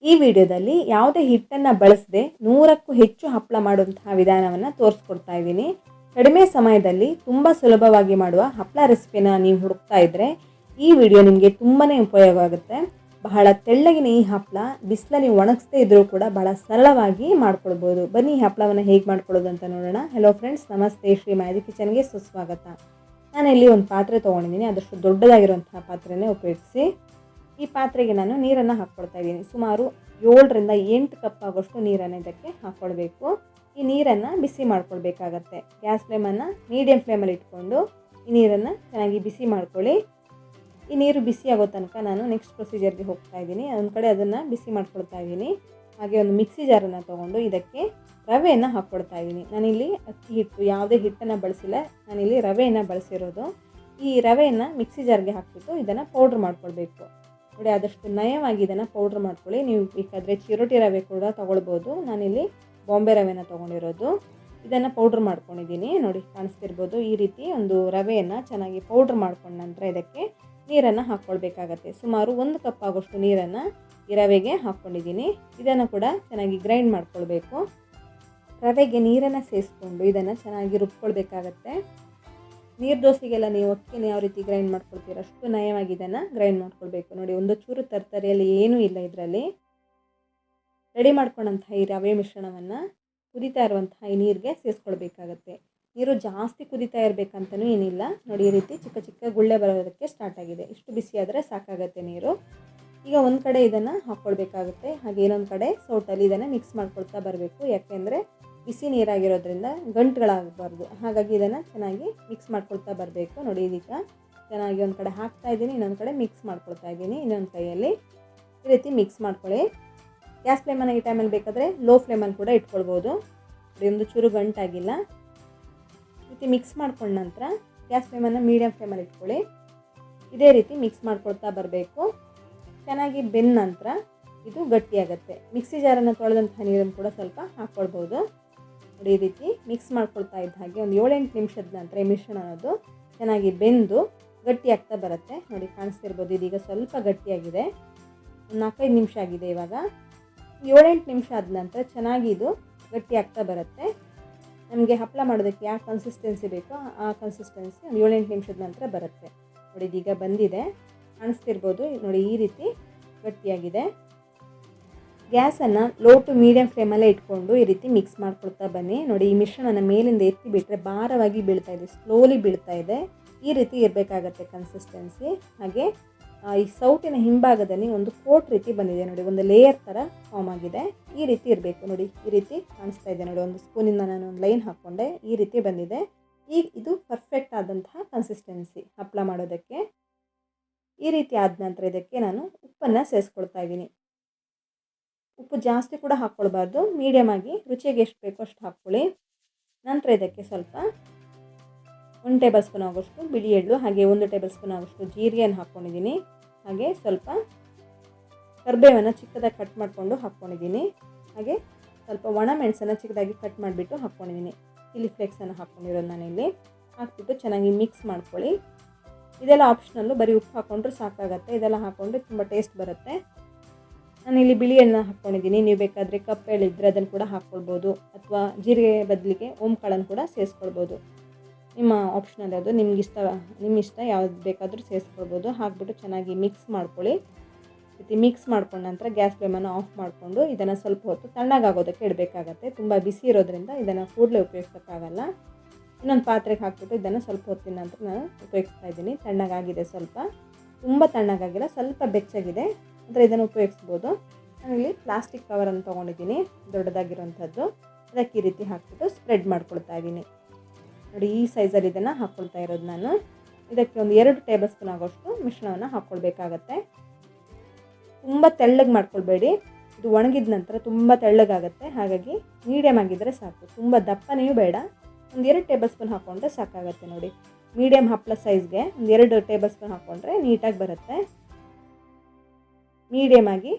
ಈ ವಿಡಿಯೋದಲ್ಲಿ ಯಾವುದೇ ಹಿಟ್ಟನ್ನು ಬಳಸದೆ 100ಕ್ಕೂ ಹೆಚ್ಚು ಹಪ್ಪಳ ಮಾಡುವಂತಹ ವಿಧಾನವನ್ನು ತೋರಿಸ್ಕೊಡ್ತಾ ಇದ್ದೀನಿ. ಕಡಿಮೆ ಸಮಯದಲ್ಲಿ ತುಂಬ ಸುಲಭವಾಗಿ ಮಾಡುವ ಹಪ್ಪಳ ರೆಸಿಪಿನ ನೀವು ಹುಡುಕ್ತಾ ಇದ್ದರೆ ಈ ವಿಡಿಯೋ ನಿಮಗೆ ತುಂಬಾ ಉಪಯೋಗ ಆಗುತ್ತೆ. ಬಹಳ ತೆಳ್ಳಗಿನ ಈ ಹಪ್ಪಳ ಬಿಸಿಲಲ್ಲಿ ಒಣಗಿಸದೇ ಇದ್ದರೂ ಕೂಡ ಬಹಳ ಸರಳವಾಗಿ ಮಾಡ್ಕೊಳ್ಬೋದು. ಬನ್ನಿ ಈ ಹಪ್ಪಳವನ್ನು ಹೇಗೆ ಮಾಡ್ಕೊಳ್ಳೋದು ಅಂತ ನೋಡೋಣ. ಹೆಲೋ ಫ್ರೆಂಡ್ಸ್, ನಮಸ್ತೆ. ಶ್ರೀ ಮ್ಯಾಜಿಕ್ ಕಿಚನ್ಗೆ ಸುಸ್ವಾಗತ. ನಾನು ಇಲ್ಲಿ ಒಂದು ಪಾತ್ರೆ ತೊಗೊಂಡಿದ್ದೀನಿ. ಆದಷ್ಟು ದೊಡ್ಡದಾಗಿರುವಂತಹ ಪಾತ್ರೆನೇ ಉಪಯೋಗಿಸಿ. ಈ ಪಾತ್ರೆಗೆ ನಾನು ನೀರನ್ನು ಹಾಕ್ಕೊಳ್ತಾ ಇದ್ದೀನಿ. ಸುಮಾರು 7ರಿಂದ 8 ಕಪ್ ಆಗೋಷ್ಟು ನೀರನ್ನು ಇದಕ್ಕೆ ಹಾಕ್ಕೊಳ್ಬೇಕು. ಈ ನೀರನ್ನು ಬಿಸಿ ಮಾಡ್ಕೊಳ್ಬೇಕಾಗತ್ತೆ. ಗ್ಯಾಸ್ ಫ್ಲೇಮನ್ನು ಮೀಡಿಯಮ್ ಫ್ಲೇಮಲ್ಲಿ ಇಟ್ಕೊಂಡು ಈ ನೀರನ್ನು ಚೆನ್ನಾಗಿ ಬಿಸಿ ಮಾಡ್ಕೊಳ್ಳಿ. ಈ ನೀರು ಬಿಸಿ ಆಗೋ ತನಕ ನಾನು ನೆಕ್ಸ್ಟ್ ಪ್ರೊಸೀಜರ್ಗೆ ಹೋಗ್ತಾ ಇದ್ದೀನಿ. ಒಂದು ಕಡೆ ಅದನ್ನು ಬಿಸಿ ಮಾಡ್ಕೊಳ್ತಾ ಇದ್ದೀನಿ. ಹಾಗೆ ಒಂದು ಮಿಕ್ಸಿ ಜಾರನ್ನು ತೊಗೊಂಡು ಇದಕ್ಕೆ ರವೆಯನ್ನು ಹಾಕ್ಕೊಳ್ತಾ ಇದ್ದೀನಿ. ನಾನಿಲ್ಲಿ ಅಕ್ಕಿ ಹಿಟ್ಟು, ಯಾವುದೇ ಹಿಟ್ಟನ್ನು ಬಳಸಿಲ್ಲ, ನಾನಿಲ್ಲಿ ರವೆಯನ್ನು ಬಳಸಿರೋದು. ಈ ರವೆಯನ್ನು ಮಿಕ್ಸಿ ಜಾರ್ಗೆ ಹಾಕಿಬಿಟ್ಟು ಇದನ್ನು ಪೌಡ್ರ್ ಮಾಡ್ಕೊಳ್ಬೇಕು. ನೋಡಿ, ಆದಷ್ಟು ನಯವಾಗಿ ಇದನ್ನು ಪೌಡ್ರ್ ಮಾಡ್ಕೊಳ್ಳಿ. ನೀವು ಬೇಕಾದರೆ ಚಿರೋಟಿ ರವೆ ಕೂಡ ತೊಗೊಳ್ಬೋದು. ನಾನಿಲ್ಲಿ ಬಾಂಬೆ ರವೆನ ತೊಗೊಂಡಿರೋದು. ಇದನ್ನು ಪೌಡ್ರ್ ಮಾಡ್ಕೊಂಡಿದ್ದೀನಿ. ನೋಡಿ, ಕಾಣಿಸ್ತಿರ್ಬೋದು. ಈ ರೀತಿ ಒಂದು ರವೆಯನ್ನು ಚೆನ್ನಾಗಿ ಪೌಡ್ರ್ ಮಾಡ್ಕೊಂಡ ನಂತರ ಇದಕ್ಕೆ ನೀರನ್ನು ಹಾಕ್ಕೊಳ್ಬೇಕಾಗತ್ತೆ. ಸುಮಾರು 1 ಕಪ್ ಆಗೋಷ್ಟು ನೀರನ್ನು ಈ ರವೆಗೆ ಹಾಕ್ಕೊಂಡಿದ್ದೀನಿ. ಇದನ್ನು ಕೂಡ ಚೆನ್ನಾಗಿ ಗ್ರೈಂಡ್ ಮಾಡ್ಕೊಳ್ಬೇಕು. ರವೆಗೆ ನೀರನ್ನು ಸೇರಿಸ್ಕೊಂಡು ಇದನ್ನು ಚೆನ್ನಾಗಿ ರುಬ್ಕೊಳ್ಬೇಕಾಗತ್ತೆ. ನೀರು ದೋಸೆಗೆಲ್ಲ ನೀವು ಅಕ್ಕಿನ ಯಾವ ರೀತಿ ಗ್ರೈಂಡ್ ಮಾಡ್ಕೊಳ್ತೀರ ಅಷ್ಟು ನಯವಾಗಿ ಇದನ್ನು ಗ್ರೈಂಡ್ ಮಾಡ್ಕೊಳ್ಬೇಕು. ನೋಡಿ, ಒಂದು ಚೂರು ತರ್ತರಿಯಲ್ಲಿ ಏನೂ ಇಲ್ಲ. ಇದರಲ್ಲಿ ರೆಡಿ ಮಾಡ್ಕೊಂಡಂತಹ ಈ ರವೆ ಮಿಶ್ರಣವನ್ನು ಕುದೀತಾ ಇರುವಂತಹ ಈ ನೀರಿಗೆ ಸೇರಿಸ್ಕೊಳ್ಬೇಕಾಗತ್ತೆ. ನೀರು ಜಾಸ್ತಿ ಕುದೀತಾ ಇರಬೇಕಂತನೂ ಏನಿಲ್ಲ. ನೋಡಿ, ಈ ರೀತಿ ಚಿಕ್ಕ ಚಿಕ್ಕ ಗುಳ್ಳೆ ಬರೋದಕ್ಕೆ ಸ್ಟಾರ್ಟ್ ಆಗಿದೆ. ಇಷ್ಟು ಬಿಸಿ ಆದರೆ ಸಾಕಾಗತ್ತೆ ನೀರು. ಈಗ ಒಂದು ಕಡೆ ಇದನ್ನು ಹಾಕ್ಕೊಳ್ಬೇಕಾಗುತ್ತೆ. ಹಾಗೆ ಇನ್ನೊಂದು ಕಡೆ ಸೌಟಲ್ಲಿ ಇದನ್ನು ಮಿಕ್ಸ್ ಮಾಡ್ಕೊಳ್ತಾ ಬರಬೇಕು. ಯಾಕೆಂದರೆ ಬಿಸಿ ನೀರಾಗಿರೋದ್ರಿಂದ ಗಂಟುಗಳಾಗಬಾರ್ದು. ಹಾಗಾಗಿ ಇದನ್ನು ಚೆನ್ನಾಗಿ ಮಿಕ್ಸ್ ಮಾಡ್ಕೊಳ್ತಾ ಬರಬೇಕು. ನೋಡಿ, ಇದೀಗ ಚೆನ್ನಾಗಿ ಒಂದು ಕಡೆ ಹಾಕ್ತಾ ಇದ್ದೀನಿ, ಇನ್ನೊಂದು ಕಡೆ ಮಿಕ್ಸ್ ಮಾಡ್ಕೊಳ್ತಾ ಇದ್ದೀನಿ. ಇನ್ನೊಂದು ಕೈಯಲ್ಲಿ ಈ ರೀತಿ ಮಿಕ್ಸ್ ಮಾಡ್ಕೊಳ್ಳಿ. ಗ್ಯಾಸ್ ಫ್ಲೇಮನ್ನು ಈ ಟೈಮಲ್ಲಿ ಬೇಕಾದರೆ ಲೋ ಫ್ಲೇಮಲ್ಲಿ ಕೂಡ ಇಟ್ಕೊಳ್ಬೋದು. ನೋಡಿ, ಒಂದು ಚೂರು ಗಂಟಾಗಿಲ್ಲ. ಈ ರೀತಿ ಮಿಕ್ಸ್ ಮಾಡ್ಕೊಂಡ ನಂತರ ಗ್ಯಾಸ್ ಫ್ಲೇಮನ್ನು ಮೀಡಿಯಮ್ ಫ್ಲೇಮಲ್ಲಿ ಇಟ್ಕೊಳ್ಳಿ. ಇದೇ ರೀತಿ ಮಿಕ್ಸ್ ಮಾಡ್ಕೊಳ್ತಾ ಬರಬೇಕು. ಚೆನ್ನಾಗಿ ಬೆಂದ ನಂತರ ಇದು ಗಟ್ಟಿಯಾಗುತ್ತೆ. ಮಿಕ್ಸಿ ಜಾರನ್ನು ತೊಳೆದಂತಹ ನೀರನ್ನು ಕೂಡ ಸ್ವಲ್ಪ ಹಾಕ್ಕೊಳ್ಬೋದು. ನೋಡಿ, ಈ ರೀತಿ ಮಿಕ್ಸ್ ಮಾಡ್ಕೊಳ್ತಾ ಇದ್ದ ಹಾಗೆ ಒಂದು 7-8 ನಿಮಿಷದ ನಂತರ ಈ ಮಿಶ್ರಣ ಅನ್ನೋದು ಚೆನ್ನಾಗಿ ಬೆಂದು ಗಟ್ಟಿ ಆಗ್ತಾ ಬರುತ್ತೆ. ನೋಡಿ, ಕಾಣಿಸ್ತಿರ್ಬೋದು. ಇದೀಗ ಸ್ವಲ್ಪ ಗಟ್ಟಿಯಾಗಿದೆ. ಒಂದು 4-5 ನಿಮಿಷ ಆಗಿದೆ. ಇವಾಗ 7-8 ನಿಮಿಷ ಆದ ನಂತರ ಚೆನ್ನಾಗಿ ಇದು ಗಟ್ಟಿ ಆಗ್ತಾ ಬರುತ್ತೆ. ನಮಗೆ ಹಪ್ಪಳ ಮಾಡೋದಕ್ಕೆ ಯಾವ ಕನ್ಸಿಸ್ಟೆನ್ಸಿ ಬೇಕೋ ಆ ಕನ್ಸಿಸ್ಟೆನ್ಸಿ ಒಂದು 7-8 ನಿಮಿಷದ ನಂತರ ಬರುತ್ತೆ. ನೋಡಿ, ಇದೀಗ ಬಂದಿದೆ, ಕಾಣಿಸ್ತಿರ್ಬೋದು. ನೋಡಿ, ಈ ರೀತಿ ಗಟ್ಟಿಯಾಗಿದೆ. ಗ್ಯಾಸನ್ನು ಲೋ ಟು ಮೀಡಿಯಮ್ ಫ್ಲೇಮಲ್ಲೇ ಇಟ್ಕೊಂಡು ಈ ರೀತಿ ಮಿಕ್ಸ್ ಮಾಡ್ಕೊಳ್ತಾ ಬನ್ನಿ. ನೋಡಿ, ಈ ಮಿಶ್ರಣನ ಮೇಲಿಂದ ಎತ್ತಿ ಬಿಟ್ಟರೆ ಭಾರವಾಗಿ ಬೀಳ್ತಾ ಇದೆ, ಸ್ಲೋಲಿ ಬೀಳ್ತಾ ಇದೆ. ಈ ರೀತಿ ಇರಬೇಕಾಗತ್ತೆ ಕನ್ಸಿಸ್ಟೆನ್ಸಿ. ಹಾಗೆ ಈ ಸೌಟಿನ ಹಿಂಭಾಗದಲ್ಲಿ ಒಂದು ಕೋಟ್ ರೀತಿ ಬಂದಿದೆ. ನೋಡಿ, ಒಂದು ಲೇಯರ್ ಥರ ಫಾರ್ಮ್ ಆಗಿದೆ. ಈ ರೀತಿ ಇರಬೇಕು. ನೋಡಿ, ಈ ರೀತಿ ಕಾಣಿಸ್ತಾ ಇದೆ. ನೋಡಿ, ಒಂದು ಸ್ಪೂನಿಂದ ನಾನು ಒಂದು ಲೈನ್ ಹಾಕ್ಕೊಂಡೆ. ಈ ರೀತಿ ಬಂದಿದೆ. ಈಗ ಇದು ಪರ್ಫೆಕ್ಟ್ ಆದಂತಹ ಕನ್ಸಿಸ್ಟೆನ್ಸಿ ಹಪ್ಪಳ ಮಾಡೋದಕ್ಕೆ. ಈ ರೀತಿ ಆದ ನಂತರ ಇದಕ್ಕೆ ನಾನು ಉಪ್ಪನ್ನು ಸೇರಿಸ್ಕೊಳ್ತಾ ಇದ್ದೀನಿ. ಉಪ್ಪು ಜಾಸ್ತಿ ಕೂಡ ಹಾಕ್ಕೊಳ್ಬಾರ್ದು, ಮೀಡಿಯಮ್ ಆಗಿ ರುಚಿಗೆ ಎಷ್ಟು ಬೇಕೋ ಅಷ್ಟು ಹಾಕ್ಕೊಳ್ಳಿ. ನಂತರ ಇದಕ್ಕೆ ಸ್ವಲ್ಪ 1 ಟೇಬಲ್ ಸ್ಪೂನ್ ಆಗೋಷ್ಟು ಬಿಳಿ ಎಳ್ಳು, ಹಾಗೆ 1 ಟೇಬಲ್ ಸ್ಪೂನ್ ಆಗೋಷ್ಟು ಜೀರಿಗೆಯನ್ನು ಹಾಕ್ಕೊಂಡಿದ್ದೀನಿ. ಹಾಗೆ ಸ್ವಲ್ಪ ಕರಿಬೇವನ್ನು ಚಿಕ್ಕದಾಗಿ ಕಟ್ ಮಾಡಿಕೊಂಡು ಹಾಕ್ಕೊಂಡಿದ್ದೀನಿ. ಹಾಗೆ ಸ್ವಲ್ಪ ಒಣ ಮೆಣಸನ್ನು ಚಿಕ್ಕದಾಗಿ ಕಟ್ ಮಾಡಿಬಿಟ್ಟು ಹಾಕ್ಕೊಂಡಿದ್ದೀನಿ. ಚಿಲ್ಲಿ ಫ್ಲೇಕ್ಸನ್ನು ಹಾಕ್ಕೊಂಡಿರೋದು ನಾನಿಲ್ಲಿ ಹಾಕ್ಬಿಟ್ಟು ಚೆನ್ನಾಗಿ ಮಿಕ್ಸ್ ಮಾಡ್ಕೊಳ್ಳಿ. ಇದೆಲ್ಲ ಆಪ್ಷನಲ್ಲು, ಬರೀ ಉಪ್ಪು ಹಾಕ್ಕೊಂಡ್ರೆ ಸಾಕಾಗತ್ತೆ. ಇದೆಲ್ಲ ಹಾಕ್ಕೊಂಡ್ರೆ ತುಂಬ ಟೇಸ್ಟ್ ಬರುತ್ತೆ. ನಾನಿಲ್ಲಿ ಬಿಳಿ ಎಳ್ಳನ್ನ ಹಾಕ್ಕೊಂಡಿದ್ದೀನಿ. ನೀವು ಬೇಕಾದರೆ ಕಪ್ಪು ಎಳ್ಳು ಇದ್ದರೆ ಅದನ್ನು ಕೂಡ ಹಾಕ್ಕೊಳ್ಬೋದು, ಅಥವಾ ಜೀರಿಗೆ ಬದಲಿಗೆ ಓಂಕಾಳನ್ನು ಕೂಡ ಸೇರಿಸ್ಕೊಳ್ಬೋದು. ನಿಮ್ಮ ಆಪ್ಷನಲ್ ಯಾವುದು, ನಿಮ್ಮ ಇಷ್ಟ ಯಾವ್ದು ಬೇಕಾದರೂ ಸೇರಿಸ್ಕೊಳ್ಬೋದು. ಹಾಕ್ಬಿಟ್ಟು ಚೆನ್ನಾಗಿ ಮಿಕ್ಸ್ ಮಾಡ್ಕೊಳ್ಳಿ. ರೀತಿ ಮಿಕ್ಸ್ ಮಾಡ್ಕೊಂಡ ನಂತರ ಗ್ಯಾಸ್ ಫ್ಲೇಮನ್ನು ಆಫ್ ಮಾಡಿಕೊಂಡು ಇದನ್ನು ಸ್ವಲ್ಪ ಹೊತ್ತು ತಣ್ಣಗಾಗೋದಕ್ಕೆ ಇಡಬೇಕಾಗತ್ತೆ. ತುಂಬ ಬಿಸಿ ಇರೋದ್ರಿಂದ ಇದನ್ನು ಕೂಡಲೇ ಉಪಯೋಗಿಸೋಕ್ಕಾಗಲ್ಲ. ಇನ್ನೊಂದು ಪಾತ್ರೆಗೆ ಹಾಕ್ಬಿಟ್ಟು ಇದನ್ನು ಸ್ವಲ್ಪ ಹೊತ್ತಿನ ನಂತರ ನಾನು ಉಪಯೋಗಿಸ್ತಾ ಇದ್ದೀನಿ. ತಣ್ಣಗಾಗಿದೆ, ಸ್ವಲ್ಪ ತುಂಬ ತಣ್ಣಗಾಗಿಲ್ಲ, ಸ್ವಲ್ಪ ಬೆಚ್ಚಗಿದೆ, ಅಂದರೆ ಇದನ್ನು ಉಪಯೋಗಿಸ್ಬೋದು. ನಾನಿಲ್ಲಿ ಪ್ಲಾಸ್ಟಿಕ್ ಕವರನ್ನು ತೊಗೊಂಡಿದ್ದೀನಿ, ದೊಡ್ಡದಾಗಿರೋಂಥದ್ದು. ಅದಕ್ಕೆ ಈ ರೀತಿ ಹಾಕ್ಬಿಟ್ಟು ಸ್ಪ್ರೆಡ್ ಮಾಡ್ಕೊಳ್ತಾ ಇದ್ದೀನಿ. ನೋಡಿ, ಈ ಸೈಜಲ್ಲಿ ಇದನ್ನು ಹಾಕ್ಕೊಳ್ತಾ ಇರೋದು ನಾನು. ಇದಕ್ಕೆ ಒಂದು 2 ಟೇಬಲ್ ಸ್ಪೂನ್ ಆಗೋಷ್ಟು ಮಿಶ್ರಣವನ್ನು ಹಾಕ್ಕೊಳ್ಬೇಕಾಗತ್ತೆ. ತುಂಬ ತೆಳ್ಳಗೆ ಮಾಡ್ಕೊಳ್ಬೇಡಿ, ಇದು ಒಣಗಿದ ನಂತರ ತುಂಬ ತೆಳ್ಳಗಾಗುತ್ತೆ. ಹಾಗಾಗಿ ಮೀಡಿಯಮ್ ಆಗಿದ್ದರೆ ಸಾಕು, ತುಂಬ ದಪ್ಪನೆಯೂ ಬೇಡ. ಒಂದು 2 ಟೇಬಲ್ ಸ್ಪೂನ್ ಹಾಕ್ಕೊಂಡ್ರೆ ಸಾಕಾಗುತ್ತೆ. ನೋಡಿ, ಮೀಡಿಯಮ್ ಹಪ್ಪಳ ಸೈಜ್ಗೆ ಒಂದು 2 ಟೇಬಲ್ ಸ್ಪೂನ್ ಹಾಕ್ಕೊಂಡ್ರೆ ನೀಟಾಗಿ ಬರುತ್ತೆ. ಮೀಡಿಯಮ್ ಆಗಿ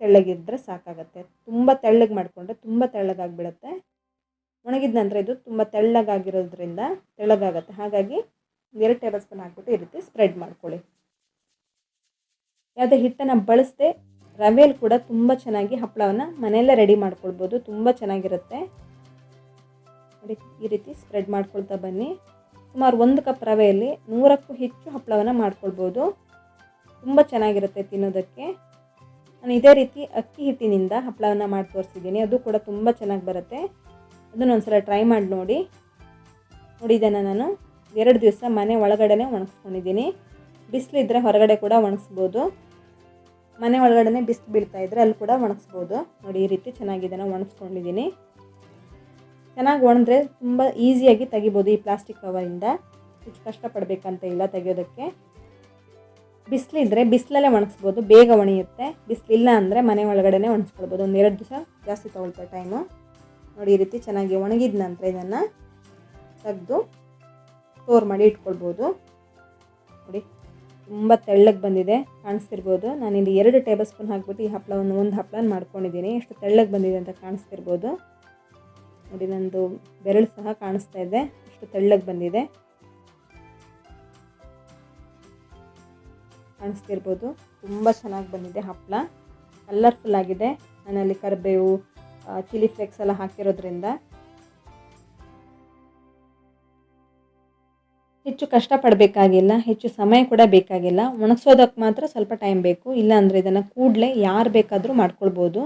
ತೆಳ್ಳಗಿದ್ರೆ ಸಾಕಾಗುತ್ತೆ. ತುಂಬ ತೆಳ್ಳಗೆ ಮಾಡಿಕೊಂಡ್ರೆ ತುಂಬ ತೆಳ್ಳಗಾಗಿಬಿಡುತ್ತೆ. ಒಣಗಿದ ನಂತರ ಇದು ತುಂಬ ತೆಳ್ಳಗಾಗಿರೋದ್ರಿಂದ ತೆಳ್ಳಗಾಗುತ್ತೆ. ಹಾಗಾಗಿ 2 ಟೇಬಲ್ ಸ್ಪೂನ್ ಹಾಕ್ಬಿಟ್ಟು ಈ ರೀತಿ ಸ್ಪ್ರೆಡ್ ಮಾಡ್ಕೊಳ್ಳಿ. ಯಾವುದೇ ಹಿಟ್ಟನ್ನು ಬಳಸದೆ ರವೆಯಲ್ಲಿ ಕೂಡ ತುಂಬ ಚೆನ್ನಾಗಿ ಹಪ್ಪಳವನ್ನು ಮನೆಯಲ್ಲೇ ರೆಡಿ ಮಾಡ್ಕೊಳ್ಬೋದು. ತುಂಬ ಚೆನ್ನಾಗಿರುತ್ತೆ ನೋಡಿ. ಈ ರೀತಿ ಸ್ಪ್ರೆಡ್ ಮಾಡ್ಕೊಳ್ತಾ ಬನ್ನಿ. ಸುಮಾರು 1 ಕಪ್ ರವೆಯಲ್ಲಿ 100ಕ್ಕೂ ಹೆಚ್ಚು ಹಪ್ಪಳವನ್ನು ಮಾಡ್ಕೊಳ್ಬೋದು. ತುಂಬ ಚೆನ್ನಾಗಿರುತ್ತೆ ತಿನ್ನೋದಕ್ಕೆ. ನಾನು ಇದೇ ರೀತಿ ಅಕ್ಕಿ ಹಿಟ್ಟಿನಿಂದ ಹಪ್ಪಳವನ್ನು ಮಾಡಿ ತೋರಿಸಿದ್ದೀನಿ. ಅದು ಕೂಡ ತುಂಬ ಚೆನ್ನಾಗಿ ಬರುತ್ತೆ. ಅದನ್ನು ಒಂದ್ಸಲ ಟ್ರೈ ಮಾಡಿ ನೋಡಿ. ಇದನ್ನು ನಾನು 2 ದಿವಸ ಮನೆ ಒಳಗಡೆ ಒಣಗಿಸ್ಕೊಂಡಿದ್ದೀನಿ. ಬಿಸಿಲಿದ್ದರೆ ಹೊರಗಡೆ ಕೂಡ ಒಣಗಿಸ್ಬೋದು. ಮನೆ ಒಳಗಡೆ ಬಿಸಿಲು ಬೀಳ್ತಾ ಇದ್ದರೆ ಅಲ್ಲಿ ಕೂಡ ಒಣಗಿಸ್ಬೋದು. ನೋಡಿ ಈ ರೀತಿ ಚೆನ್ನಾಗಿ ಇದನ್ನು ಒಣಗಿಸ್ಕೊಂಡಿದ್ದೀನಿ. ಚೆನ್ನಾಗಿ ಒಣಗಿದ್ರೆ ತುಂಬ ಈಸಿಯಾಗಿ ತೆಗಿಬೋದು ಈ ಪ್ಲಾಸ್ಟಿಕ್ ಕವರಿಂದ. ಹೆಚ್ಚು ಕಷ್ಟಪಡಬೇಕಂತ ಇಲ್ಲ ತೆಗೆಯೋದಕ್ಕೆ. ಬಿಸಿಲಿದ್ದರೆ ಬಿಸಿಲಲ್ಲೇ ಒಣಗಿಸ್ಬೋದು, ಬೇಗ ಒಣೆಯುತ್ತೆ. ಬಿಸಿಲಿಲ್ಲ ಅಂದರೆ ಮನೆ ಒಳಗಡೆ ಒಣಗಿಸ್ಕೊಳ್ಬೋದು. 1-2 ದಿವಸ ಜಾಸ್ತಿ ತೊಗೊಳ್ತಾ ಟೈಮು. ನೋಡಿ ಈ ರೀತಿ ಚೆನ್ನಾಗಿ ಒಣಗಿದ ನಂತರ ಇದನ್ನು ತೆಗೆದು ಸ್ಟೋರ್ ಮಾಡಿ ಇಟ್ಕೊಳ್ಬೋದು. ನೋಡಿ ತುಂಬ ತೆಳ್ಳಗೆ ಬಂದಿದೆ, ಕಾಣಿಸ್ತಿರ್ಬೋದು. ನಾನಿಲ್ಲಿ 2 ಟೇಬಲ್ ಸ್ಪೂನ್ ಹಾಕ್ಬಿಟ್ಟು ಈ ಹಪ್ಪಳವನ್ನು ಒಂದು ಹಪ್ಪಳನ ಮಾಡ್ಕೊಂಡಿದ್ದೀನಿ. ಎಷ್ಟು ತೆಳ್ಳಗೆ ಬಂದಿದೆ ಅಂತ ಕಾಣಿಸ್ತಿರ್ಬೋದು. ನೋಡಿ ನಂದು ಬೆರಳು ಸಹ ಕಾಣಿಸ್ತಾ ಇದೆ, ಎಷ್ಟು ತೆಳ್ಳಗೆ ಬಂದಿದೆ ಕಾಣಿಸ್ತಿರ್ಬೋದು. ತುಂಬ ಚೆನ್ನಾಗಿ ಬಂದಿದೆ ಹಪ್ಪಳ, ಕಲರ್ಫುಲ್ ಆಗಿದೆ. ನಾನಲ್ಲಿ ಕರಿಬೇವು, ಚಿಲ್ಲಿ ಫ್ಲೇಕ್ಸ್ ಎಲ್ಲ ಹಾಕಿರೋದ್ರಿಂದ ಹೆಚ್ಚು ಕಷ್ಟಪಡಬೇಕಾಗಿಲ್ಲ, ಹೆಚ್ಚು ಸಮಯ ಕೂಡ ಬೇಕಾಗಿಲ್ಲ. ಒಣಗಿಸೋದಕ್ಕೆ ಮಾತ್ರ ಸ್ವಲ್ಪ ಟೈಮ್ ಬೇಕು. ಇಲ್ಲಾಂದರೆ ಇದನ್ನು ಕೂಡಲೇ ಯಾರು ಬೇಕಾದರೂ ಮಾಡ್ಕೊಳ್ಬೋದು.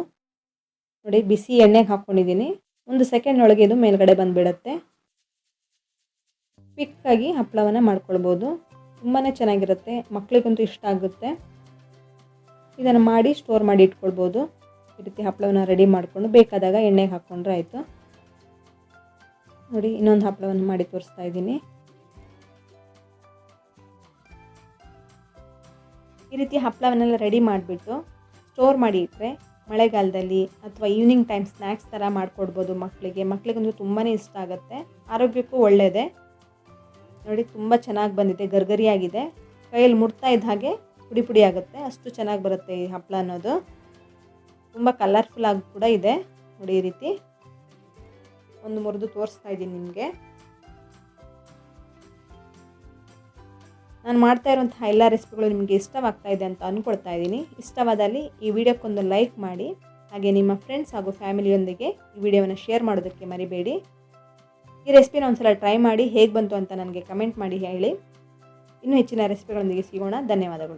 ನೋಡಿ ಬಿಸಿ ಎಣ್ಣೆಗೆ ಹಾಕ್ಕೊಂಡಿದ್ದೀನಿ. 1 ಸೆಕೆಂಡ್ ಒಳಗೆ ಇದು ಮೇಲ್ಗಡೆ ಬಂದುಬಿಡುತ್ತೆ. ಕ್ವಿಕ್ಕಾಗಿ ಹಪ್ಪಳವನ್ನು ಮಾಡ್ಕೊಳ್ಬೋದು. ತುಂಬಾ ಚೆನ್ನಾಗಿರುತ್ತೆ, ಮಕ್ಕಳಿಗಂತೂ ಇಷ್ಟ ಆಗುತ್ತೆ. ಇದನ್ನು ಮಾಡಿ ಸ್ಟೋರ್ ಮಾಡಿ ಇಟ್ಕೊಳ್ಬೋದು. ಈ ರೀತಿ ಹಪ್ಪಳವನ್ನು ರೆಡಿ ಮಾಡಿಕೊಂಡು ಬೇಕಾದಾಗ ಎಣ್ಣೆಗೆ ಹಾಕ್ಕೊಂಡ್ರೆ ಆಯಿತು. ನೋಡಿ ಇನ್ನೊಂದು ಹಪ್ಪಳವನ್ನು ಮಾಡಿ ತೋರಿಸ್ತಾ ಇದ್ದೀನಿ. ಈ ರೀತಿ ಹಪ್ಪಳವನ್ನೆಲ್ಲ ರೆಡಿ ಮಾಡಿಬಿಟ್ಟು ಸ್ಟೋರ್ ಮಾಡಿ ಇಟ್ಟರೆ ಮಳೆಗಾಲದಲ್ಲಿ ಅಥವಾ ಈವ್ನಿಂಗ್ ಟೈಮ್ ಸ್ನ್ಯಾಕ್ಸ್ ಥರ ಮಾಡಿಕೊಡ್ಬೋದು ಮಕ್ಕಳಿಗಂತೂ ತುಂಬಾ ಇಷ್ಟ ಆಗುತ್ತೆ. ಆರೋಗ್ಯಕ್ಕೂ ಒಳ್ಳೆಯದೇ. ನೋಡಿ ತುಂಬ ಚೆನ್ನಾಗಿ ಬಂದಿದೆ, ಗರ್ಗರಿಯಾಗಿದೆ. ಕೈಯಲ್ಲಿ ಮುಟ್ತಾ ಇದ್ದ ಹಾಗೆ ಪುಡಿ ಪುಡಿ ಆಗುತ್ತೆ, ಅಷ್ಟು ಚೆನ್ನಾಗಿ ಬರುತ್ತೆ ಈ ಹಪ್ಪಳ ಅನ್ನೋದು. ತುಂಬ ಕಲರ್ಫುಲ್ ಆಗಿ ಕೂಡ ಇದೆ. ನೋಡಿ ಈ ರೀತಿ ಒಂದು ಮುರಿದು ತೋರಿಸ್ತಾ ಇದ್ದೀನಿ ನಿಮಗೆ. ನಾನು ಮಾಡ್ತಾ ಇರುವಂತಹ ಎಲ್ಲ ರೆಸಿಪಿಗಳು ನಿಮಗೆ ಇಷ್ಟವಾಗ್ತಾ ಇದೆ ಅಂತ ಅಂದ್ಕೊಳ್ತಾ ಇದ್ದೀನಿ. ಇಷ್ಟವಾದಲ್ಲಿ ಈ ವಿಡಿಯೋಕ್ಕೊಂದು ಲೈಕ್ ಮಾಡಿ, ಹಾಗೆ ನಿಮ್ಮ ಫ್ರೆಂಡ್ಸ್ ಹಾಗೂ ಫ್ಯಾಮಿಲಿಯೊಂದಿಗೆ ಈ ವಿಡಿಯೋವನ್ನು ಶೇರ್ ಮಾಡೋದಕ್ಕೆ ಮರಿಬೇಡಿ. ಈ ರೆಸಿಪಿನ ಒಂದ್ಸಲ ಟ್ರೈ ಮಾಡಿ ಹೇಗೆ ಬಂತು ಅಂತ ನನಗೆ ಕಮೆಂಟ್ ಮಾಡಿ ಹೇಳಿ. ಇನ್ನೂ ಹೆಚ್ಚಿನ ರೆಸಿಪಿಗಳೊಂದಿಗೆ ಸಿಗೋಣ. ಧನ್ಯವಾದಗಳು.